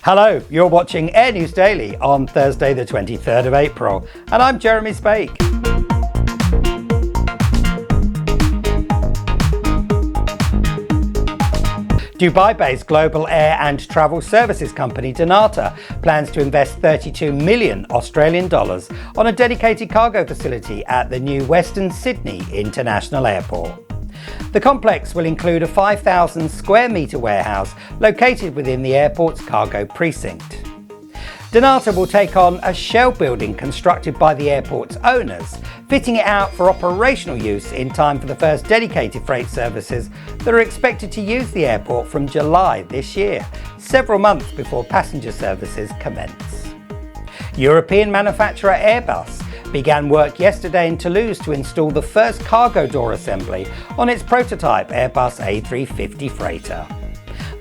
Hello, you're watching Air News Daily on Thursday the 23rd of April, and I'm Jeremy Spake. Dubai-based global air and travel services company Donata plans to invest 32 million Australian dollars on a dedicated cargo facility at the new Western Sydney International Airport. The complex will include a 5,000 square metre warehouse located within the airport's cargo precinct. Donata will take on a shell building constructed by the airport's owners, fitting it out for operational use in time for the first dedicated freight services that are expected to use the airport from July this year, several months before passenger services commence. European manufacturer Airbus began work yesterday in Toulouse to install the first cargo door assembly on its prototype Airbus A350 Freighter.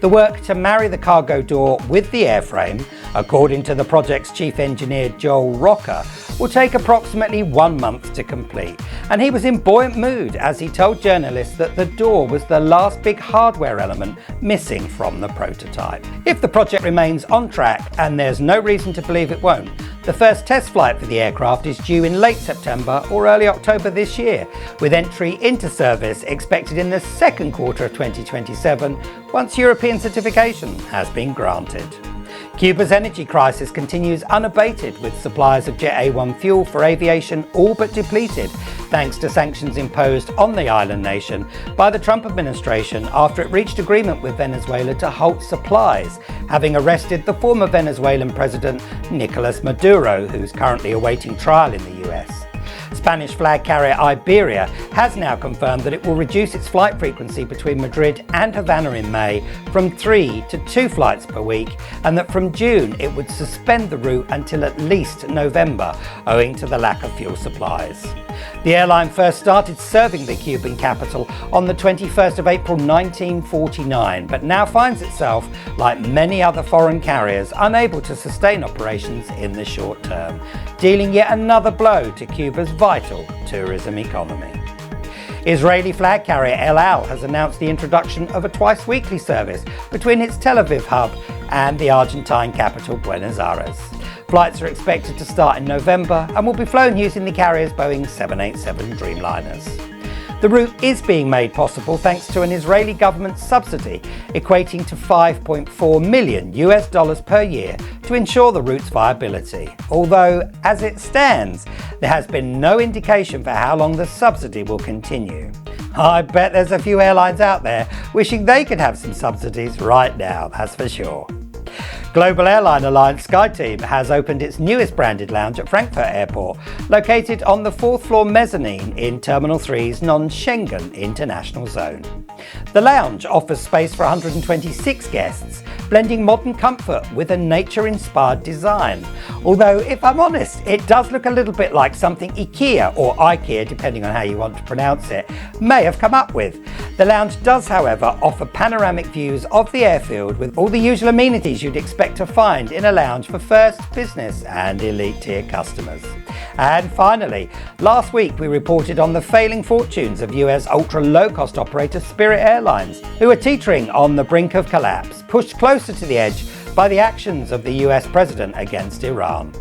The work to marry the cargo door with the airframe, according to the project's chief engineer Joel Rocker, will take approximately 1 month to complete, and he was in buoyant mood as he told journalists that the door was the last big hardware element missing from the prototype. If the project remains on track, and there's no reason to believe it won't, the first test flight for the aircraft is due in late September or early October this year, with entry into service expected in the second quarter of 2027 once European certification has been granted. Cuba's energy crisis continues unabated, with supplies of Jet A1 fuel for aviation all but depleted, thanks to sanctions imposed on the island nation by the Trump administration after it reached agreement with Venezuela to halt supplies, having arrested the former Venezuelan president Nicolas Maduro, who's currently awaiting trial in the US. Spanish flag carrier Iberia has now confirmed that it will reduce its flight frequency between Madrid and Havana in May from 3 to 2 flights per week, and that from June it would suspend the route until at least November, owing to the lack of fuel supplies. The airline first started serving the Cuban capital on the 21st of April 1949, but now finds itself, like many other foreign carriers, unable to sustain operations in the short term, dealing yet another blow to Cuba's vital tourism economy. Israeli flag carrier El Al has announced the introduction of a twice-weekly service between its Tel Aviv hub and the Argentine capital Buenos Aires. Flights are expected to start in November and will be flown using the carrier's Boeing 787 Dreamliners. The route is being made possible thanks to an Israeli government subsidy equating to $5.4 million per year to ensure the route's viability. Although, as it stands, there has been no indication for how long the subsidy will continue. I bet there's a few airlines out there wishing they could have some subsidies right now, that's for sure. Global airline alliance SkyTeam has opened its newest branded lounge at Frankfurt Airport, located on the 4th floor mezzanine in Terminal 3's non-Schengen international zone. The lounge offers space for 126 guests, blending modern comfort with a nature-inspired design. Although, if I'm honest, it does look a little bit like something IKEA, or IKEA depending on how you want to pronounce it, may have come up with. The lounge does, however, offer panoramic views of the airfield with all the usual amenities you'd expect to find in a lounge for first, business and elite tier customers. And finally, last week we reported on the failing fortunes of US ultra low-cost operator Spirit Airlines, who are teetering on the brink of collapse, pushed closer to the edge by the actions of the US president against Iran.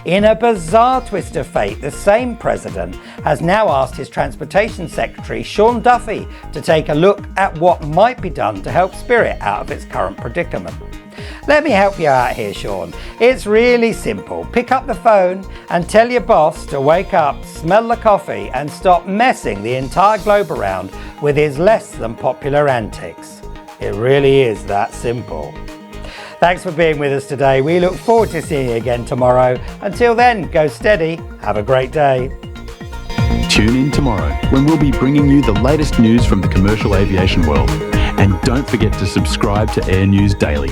In a bizarre twist of fate, the same president has now asked his Transportation Secretary Sean Duffy to take a look at what might be done to help Spirit out of its current predicament. Let me help you out here, Sean. It's really simple. Pick up the phone and tell your boss to wake up, smell the coffee, and stop messing the entire globe around with his less than popular antics. It really is that simple. Thanks for being with us today. We look forward to seeing you again tomorrow. Until then, go steady. Have a great day. Tune in tomorrow when we'll be bringing you the latest news from the commercial aviation world. And don't forget to subscribe to Air News Daily.